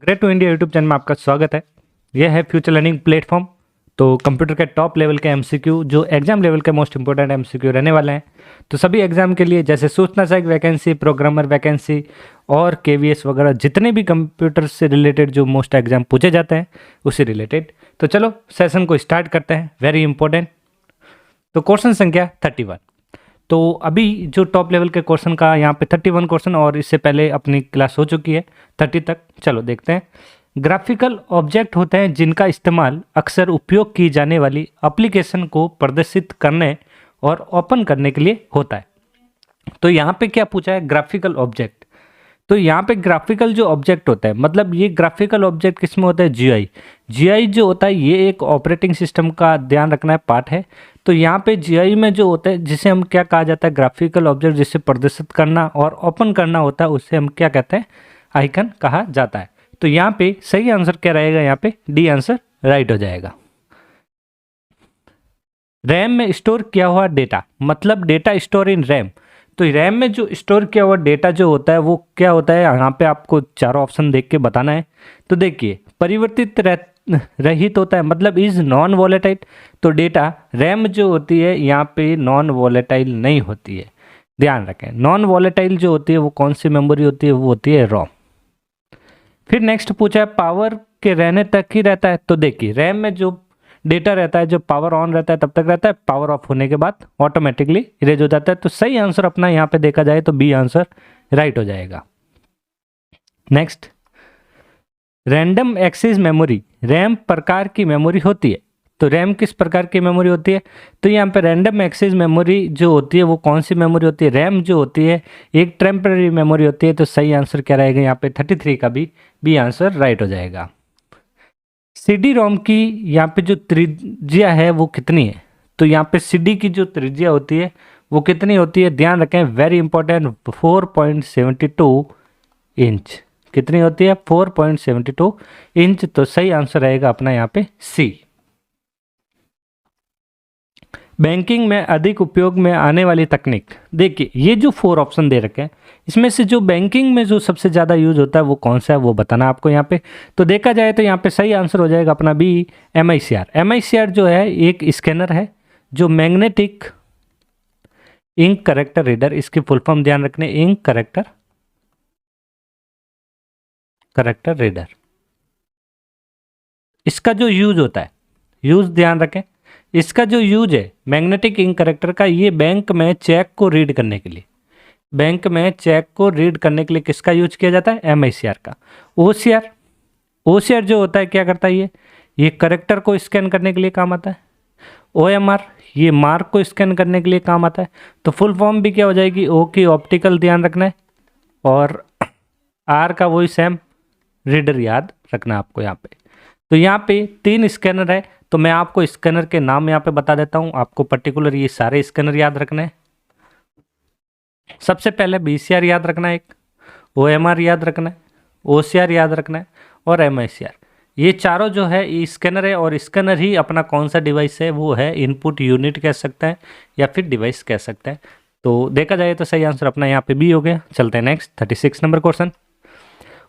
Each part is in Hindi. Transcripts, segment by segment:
Great to India YouTube channel में आपका स्वागत है। यह है फ्यूचर लर्निंग प्लेटफॉर्म। तो कंप्यूटर के टॉप लेवल के एमसीक्यू जो एग्जाम लेवल के मोस्ट इंपॉर्टेंट एमसीक्यू रहने वाले हैं। तो सभी एग्जाम के लिए जैसे सूचना सहायक वैकेंसी, प्रोग्रामर वैकेंसी और केवीएस वगैरह जितने भी कंप्यूटर से रिलेटेड जो मोस्ट एग्जाम पूछे जाते हैं उसी रिलेटेड। तो चलो सेशन को स्टार्ट करते हैं। Very important. तो क्वेश्चन संख्या 31। तो अभी जो टॉप लेवल के क्वेश्चन का यहाँ पे 31 क्वेश्चन और इससे पहले अपनी क्लास हो चुकी है 30 तक। चलो देखते हैं। ग्राफिकल ऑब्जेक्ट होते हैं जिनका इस्तेमाल अक्सर उपयोग की जाने वाली एप्लीकेशन को प्रदर्शित करने और ओपन करने के लिए होता है। तो यहाँ पे क्या पूछा है? Graphical object. तो यहाँ पे ग्राफिकल जो ऑब्जेक्ट होता है, मतलब ये ग्राफिकल ऑब्जेक्ट किसमें होता है? जीआई। जीआई जो होता है ये एक ऑपरेटिंग सिस्टम का ध्यान रखना है पार्ट है। तो यहाँ पे जीआई में जो होता है जिसे हम क्या कहा जाता है? ग्राफिकल ऑब्जेक्ट जिसे प्रदर्शित करना और ओपन करना होता है उसे हम क्या कहते हैं? आइकन कहा जाता है। तो यहाँ पे सही आंसर क्या रहेगा? यहाँ पे डी आंसर राइट हो जाएगा। रैम में स्टोर किया हुआ डेटा, मतलब डेटा स्टोर इन रैम। तो रैम में जो स्टोर किया हुआ डेटा जो होता है वो क्या होता है? यहाँ पे आपको चारों ऑप्शन देख के बताना है। तो देखिए, परिवर्तित रहित होता है, मतलब इज नॉन वॉलेटाइल। तो डेटा रैम जो होती है यहाँ पे नॉन वॉलेटाइल नहीं होती है, ध्यान रखें। नॉन वॉलेटाइल जो होती है वो कौन सी मेमोरी होती है? वो होती है रोम। फिर नेक्स्ट पूछा है पावर के रहने तक ही रहता है। तो देखिए, रैम में जो डेटा रहता है, जो पावर ऑन रहता है तब तक रहता है, पावर ऑफ होने के बाद ऑटोमेटिकली इरेज हो जाता है। तो सही आंसर अपना यहाँ पे देखा जाए तो बी आंसर राइट हो जाएगा। Next, random access memory RAM प्रकार की मेमोरी होती है। तो रैम किस प्रकार की मेमोरी होती है? तो यहाँ पे रैंडम एक्सेस मेमोरी जो होती है वो कौन सी मेमोरी होती है? रैम जो होती है एक टेम्पररी मेमोरी होती है। तो सही आंसर क्या रहेगा? यहाँ पे 33 का भी बी आंसर राइट हो जाएगा। सीडी रोम की यहाँ पे जो त्रिज्या है वो कितनी है? तो यहाँ पे सीडी की जो त्रिज्या होती है वो कितनी होती है? ध्यान रखें, वेरी इंपॉर्टेंट, 4.72 इंच। कितनी होती है? 4.72 इंच। तो सही आंसर रहेगा अपना यहाँ पे सी। बैंकिंग में अधिक उपयोग में आने वाली तकनीक। देखिए, ये जो 4 ऑप्शन दे रखे हैं इसमें से जो बैंकिंग में जो सबसे ज़्यादा यूज होता है वो कौन सा है वो बताना आपको यहाँ पे। तो देखा जाए तो यहाँ पे सही आंसर हो जाएगा अपना बी, MICR। MICR जो है एक स्कैनर है जो मैग्नेटिक इंक करेक्टर रीडर, इसकी फुल फॉर्म ध्यान रखने, इंक करेक्टर रीडर। इसका जो यूज होता है, यूज ध्यान रखें, इसका जो यूज है मैग्नेटिक इंक करेक्टर का, ये बैंक में चेक को रीड करने के लिए, बैंक में चेक को रीड करने के लिए किसका यूज किया जाता है? MICR का। OCR जो होता है क्या करता है? ये करेक्टर को स्कैन करने के लिए काम आता है। OMR ये मार्क को स्कैन करने के लिए काम आता है। तो फुल फॉर्म भी क्या हो जाएगी? O की ऑप्टिकल ध्यान रखना है और R का वही सेम रीडर याद रखना आपको यहाँ पे। तो यहाँ पे 3 स्कैनर है। तो मैं आपको स्कैनर के नाम यहाँ पे बता देता हूँ, आपको पर्टिकुलर ये सारे स्कैनर याद रखने हैं। सबसे पहले BCR याद रखना है, एक OMR याद रखना है, OCR याद रखना है और MICR। ये चारों जो है ये स्कैनर है और स्कैनर ही अपना कौन सा डिवाइस है? वो है इनपुट यूनिट कह सकते हैं या फिर डिवाइस कह सकते हैं। तो देखा जाए तो सही आंसर अपना यहाँ पे बी हो गया। चलते हैं नेक्स्ट 36 नंबर क्वेश्चन।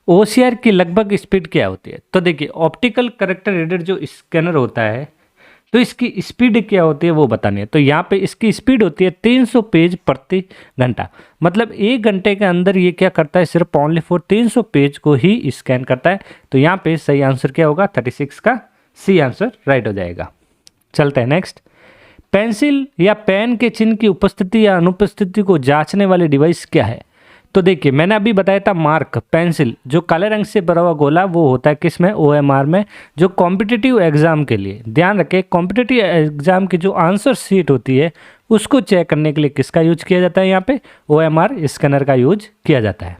OCR की लगभग स्पीड क्या होती है? तो देखिए, ऑप्टिकल करेक्टर रीडर जो स्कैनर होता है तो इसकी स्पीड क्या होती है वो बतानी है। तो यहाँ पे इसकी स्पीड होती है 300 पेज प्रति घंटा, मतलब 1 घंटे के अंदर ये क्या करता है? सिर्फ ओनली फॉर 300 पेज को ही स्कैन करता है। तो यहाँ पे सही आंसर क्या होगा? 36 का सी आंसर राइट हो जाएगा। चलते हैं नेक्स्ट। पेंसिल या पेन के चिन्ह की उपस्थिति या अनुपस्थिति को जांचने वाली डिवाइस क्या है? तो देखिए, मैंने अभी बताया था मार्क, पेंसिल जो काले रंग से भरा हुआ गोला वो होता है किस में? OMR में। जो कॉम्पिटिटिव एग्जाम के लिए, ध्यान रखें, कॉम्पिटिटिव एग्जाम की जो आंसर शीट होती है उसको चेक करने के लिए किसका यूज किया जाता है? यहाँ पे OMR स्कैनर का यूज किया जाता है।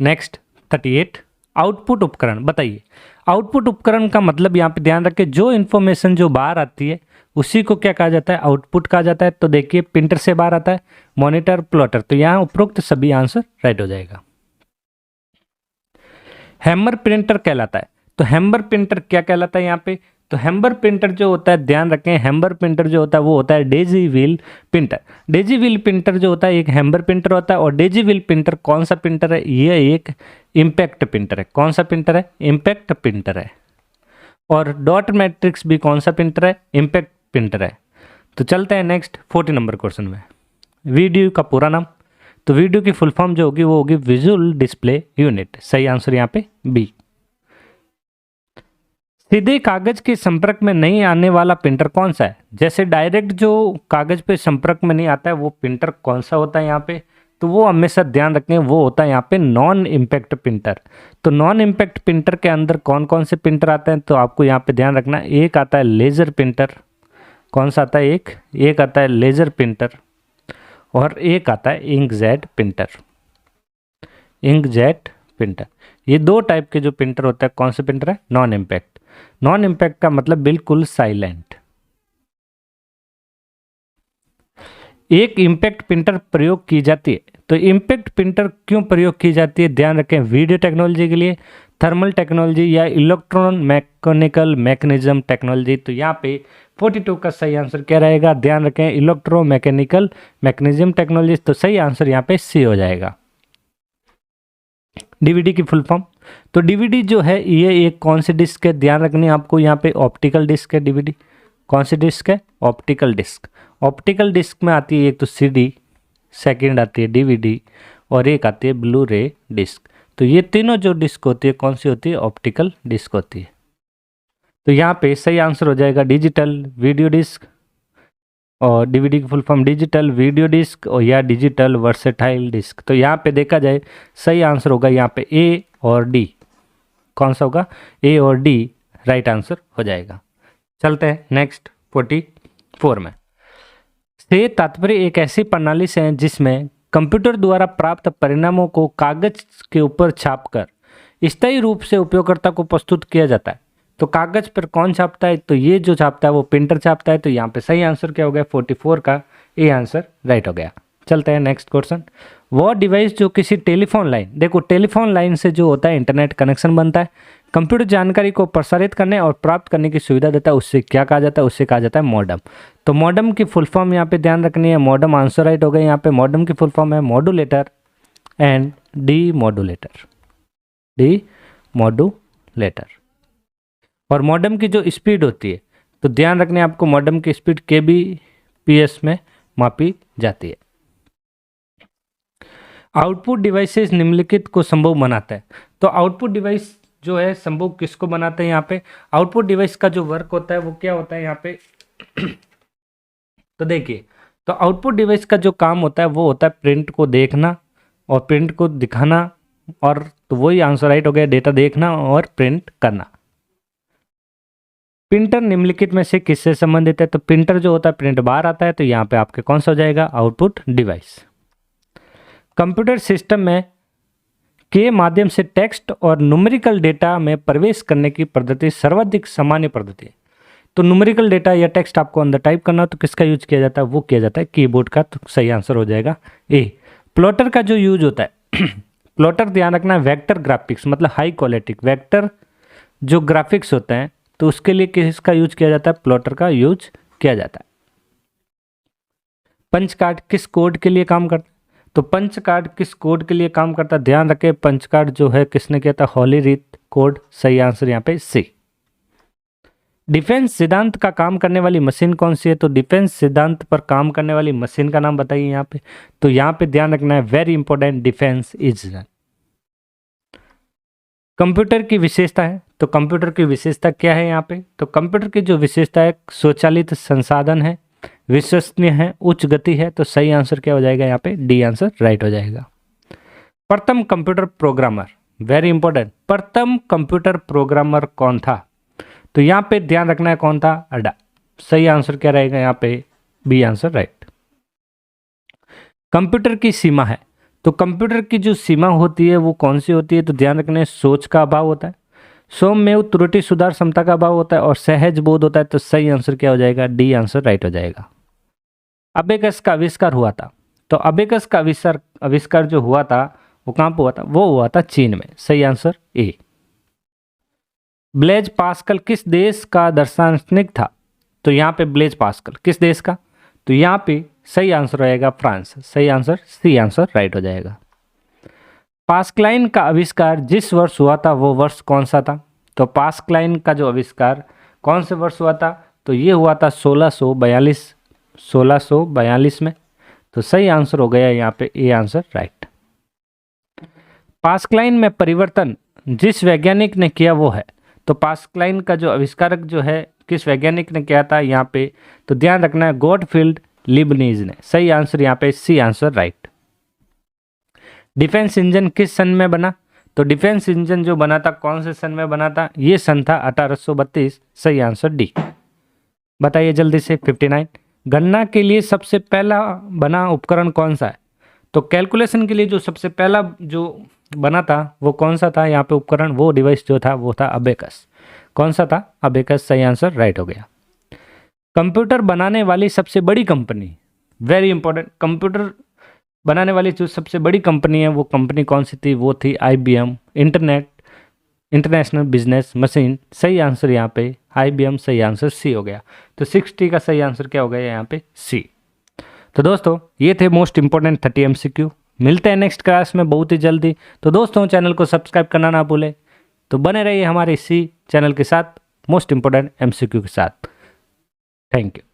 नेक्स्ट 38, आउटपुट उपकरण। बताइए, आउटपुट उपकरण का मतलब यहाँ पे ध्यान रखें, जो इन्फॉर्मेशन जो बाहर आती है उसी को क्या कहा जाता है? आउटपुट कहा जाता है। तो देखिए, प्रिंटर से बाहर आता है, मॉनिटर, प्लॉटर। तो यहाँ उपरोक्त सभी आंसर राइट हो जाएगा। हैमर प्रिंटर कहलाता है। तो हैमर प्रिंटर क्या कहलाता है यहाँ पे? तो हैम्बर प्रिंटर जो होता है, ध्यान रखें, हैम्बर प्रिंटर जो होता है वो होता है Daisy wheel printer. Daisy wheel printer जो होता है एक हैम्बर प्रिंटर होता है। और डेजी व्हील प्रिंटर कौन सा प्रिंटर है? ये एक इम्पैक्ट प्रिंटर है। कौन सा प्रिंटर है? इम्पैक्ट प्रिंटर है। और डॉट मैट्रिक्स भी कौन सा प्रिंटर है? इम्पैक्ट प्रिंटर है। तो चलते हैं नेक्स्ट 40 नंबर क्वेश्चन में। वीडियो का पूरा नाम, तो वीडियो की फुल फॉर्म जो होगी वो होगी विजुअल डिस्प्ले यूनिट। सही आंसर यहाँ पे बी। सीधे कागज के संपर्क में नहीं आने वाला प्रिंटर कौन सा है? जैसे डायरेक्ट जो कागज पे संपर्क में नहीं आता है वो प्रिंटर कौन सा होता है यहाँ पे? तो वो हमेशा ध्यान रखें, वो होता है यहाँ पे नॉन इम्पैक्ट प्रिंटर। तो नॉन इम्पैक्ट प्रिंटर के अंदर कौन कौन से प्रिंटर आते हैं? तो आपको यहाँ पे ध्यान रखना, एक आता है लेजर प्रिंटर। कौन सा आता है? एक आता है लेजर प्रिंटर और एक आता है इंकजेट प्रिंटर। इंकजेट प्रिंटर, ये दो टाइप के जो प्रिंटर होते हैं, कौन से प्रिंटर है? Non impact. नॉन इम्पैक्ट का मतलब बिल्कुल साइलेंट। एक इम्पैक्ट प्रिंटर प्रयोग की जाती है। तो इम्पैक्ट प्रिंटर क्यों प्रयोग की जाती है? ध्यान रखें, वीडियो टेक्नोलॉजी के लिए, थर्मल टेक्नोलॉजी या इलेक्ट्रॉन मैकेनिकल मैकेनिज्म टेक्नोलॉजी। तो यहाँ पे 42 का सही आंसर क्या रहेगा? ध्यान रखें, इलेक्ट्रो मैकेनिकल मैकेनिज्म टेक्नोलॉजी। तो सही आंसर यहाँ पे सी हो जाएगा। डीवीडी की फुल फॉर्म, तो डीवीडी जो है ये एक कौन सी डिस्क है? ध्यान रखनी है आपको, यहाँ पे ऑप्टिकल डिस्क है डीवीडी। कौन सी डिस्क है? Optical disk. ऑप्टिकल डिस्क में आती है एक तो सीडी, सेकंड आती है डीवीडी और एक आती है ब्लू रे डिस्क। तो ये तीनों जो डिस्क होती है कौन सी होती है? ऑप्टिकल डिस्क होती है। तो यहाँ पे सही आंसर हो जाएगा डिजिटल वीडियो डिस्क। और डीवीडी की full form digital video disk और या डिजिटल वर्सेटाइल डिस्क। तो यहाँ पे देखा जाए सही आंसर होगा यहाँ पे ए और डी। कौन सा होगा? ए और डी राइट आंसर हो जाएगा। चलते हैं नेक्स्ट 44 में। से तात्पर्य एक ऐसी प्रणाली से है जिसमें कंप्यूटर द्वारा प्राप्त परिणामों को कागज के ऊपर छापकर स्थायी रूप से उपयोगकर्ता को प्रस्तुत किया जाता है। तो कागज पर कौन छापता है? तो ये जो छापता है वो प्रिंटर छापता है। तो यहाँ पे सही आंसर क्या हो गया? 44 का ए आंसर राइट हो गया। चलते हैं नेक्स्ट क्वेश्चन। वह डिवाइस जो किसी टेलीफोन लाइन, देखो टेलीफोन लाइन से जो होता है इंटरनेट कनेक्शन बनता है, कंप्यूटर जानकारी को प्रसारित करने और प्राप्त करने की सुविधा देता है, उससे क्या कहा जाता है? उससे कहा जाता है मॉडम। तो मॉडम की फुल फॉर्म यहाँ पे ध्यान रखनी है। मॉडम आंसर राइट हो गया। यहाँ पे मॉडम की फुल फॉर्म है modulator and D modulator. D modulator. और मॉडम की जो स्पीड होती है, तो ध्यान रखने आपको, मॉडम की स्पीड kbps में मापी जाती है। आउटपुट डिवाइसेस निम्नलिखित को संभव बनाता है। तो आउटपुट डिवाइस जो है संभव किसको बनाते हैं? यहाँ पे आउटपुट डिवाइस का जो वर्क होता है वो क्या होता है यहाँ पे? तो देखिए, तो आउटपुट डिवाइस का जो काम होता है वो होता है प्रिंट को देखना और प्रिंट को दिखाना। और तो वही आंसर राइट हो गया, डेटा देखना और प्रिंट करना। प्रिंटर निम्नलिखित में से किससे संबंधित है? तो प्रिंटर जो होता है प्रिंट बार आता है। तो यहाँ पे आपके कौन सा हो जाएगा? Output device. कंप्यूटर सिस्टम में के माध्यम से टेक्स्ट और न्यूमेरिकल डेटा में प्रवेश करने की पद्धति सर्वाधिक सामान्य पद्धति है। तो न्यूमेरिकल डेटा या टेक्स्ट आपको अंदर टाइप करना हो तो किसका यूज किया जाता है? वो किया जाता है कीबोर्ड का। तो सही आंसर हो जाएगा ए। प्लॉटर का जो यूज होता है प्लॉटर ध्यान रखना, वेक्टर ग्राफिक्स मतलब हाई क्वालिटी वेक्टर जो ग्राफिक्स होते हैं, तो उसके लिए किसका यूज किया जाता है? प्लॉटर का यूज किया जाता है। पंच कार्ड किस कोड के लिए काम करता है? तो पंच कार्ड किस कोड के लिए काम करता है? ध्यान रखें, पंच कार्ड जो है किसने किया था? हॉली रीत कोड। सही आंसर यहाँ पे सी। डिफेंस सिद्धांत का काम करने वाली मशीन कौन सी है? तो डिफेंस सिद्धांत पर काम करने वाली मशीन का नाम बताइए यहाँ पे। तो यहाँ पे ध्यान रखना है, very important, defence is. Computer की विशेषता है, तो कंप्यूटर की विशेषता क्या है यहाँ पे? तो कंप्यूटर की जो विशेषता है, स्वचालित संसाधन है, विश्वसनीय है, उच्च गति है। तो सही आंसर क्या हो जाएगा यहाँ पे? डी आंसर राइट हो जाएगा। प्रथम कंप्यूटर प्रोग्रामर, वेरी इंपॉर्टेंट, प्रथम कंप्यूटर प्रोग्रामर कौन था? तो यहाँ पे ध्यान रखना है कौन था? अडा। सही आंसर क्या रहेगा यहाँ पे? B answer right. कंप्यूटर की सीमा है, तो कंप्यूटर की जो सीमा होती है वो कौन सी होती है? तो ध्यान रखना है, सोच का अभाव होता है, सौम्य त्रुटि सुधार क्षमता का अभाव होता है और सहज बोध होता है। तो सही आंसर क्या हो जाएगा? डी आंसर राइट हो जाएगा। अबेकस का आविष्कार हुआ था, तो अबेकस का आविष्कार जो हुआ था वो कहाँ पर हुआ था? वो हुआ था चीन में। सही आंसर ए। ब्लेज पास्कल किस देश का दार्शनिक था? तो यहाँ पे ब्लेज पास्कल किस देश का? तो यहाँ पे सही आंसर रहेगा फ्रांस। सही आंसर सी आंसर राइट हो जाएगा। पास्कलाइन का आविष्कार जिस वर्ष हुआ था वो वर्ष कौन सा था? तो पास्कलाइन का जो आविष्कार कौन से वर्ष हुआ था? तो ये हुआ था 1642 में। तो सही आंसर हो गया यहाँ पे ए आंसर राइट। पास्कलाइन में परिवर्तन जिस वैज्ञानिक ने किया वो है? तो पास्कलाइन का जो आविष्कारक जो है किस वैज्ञानिक ने किया था यहाँ पे? तो ध्यान रखना है गॉटफ्रीड लीबनिज ने। सही आंसर यहाँ पे C answer right. Difference engine किस सन में बना? तो डिफेंस इंजन जो बना था कौन से सन में बना था? ये सन था 1832। सही आंसर डी। बताइए जल्दी से 59। गणना के लिए सबसे पहला बना उपकरण कौन सा है? तो कैलकुलेशन के लिए जो सबसे पहला जो बना था वो कौन सा था यहाँ पे उपकरण? वो डिवाइस जो था वो था अबेकस। कौन सा था? अबेकस। सही आंसर राइट हो गया। कंप्यूटर बनाने वाली सबसे बड़ी कंपनी, वेरी इंपॉर्टेंट, कंप्यूटर बनाने वाली जो सबसे बड़ी कंपनी है वो कंपनी कौन सी थी? वो थी IBM, इंटरनेशनल बिजनेस मशीन। सही आंसर यहाँ पे IBM। सही आंसर सी हो गया। तो 60 का सही आंसर क्या हो गया यहाँ पे? सी। तो दोस्तों ये थे मोस्ट इंपॉर्टेंट 30 MCQ। मिलते हैं नेक्स्ट क्लास में बहुत ही जल्दी। तो दोस्तों चैनल को सब्सक्राइब करना ना भूलें। तो बने रहिए हमारे इसी चैनल के साथ मोस्ट इंपॉर्टेंट MCQ के साथ। Thank you.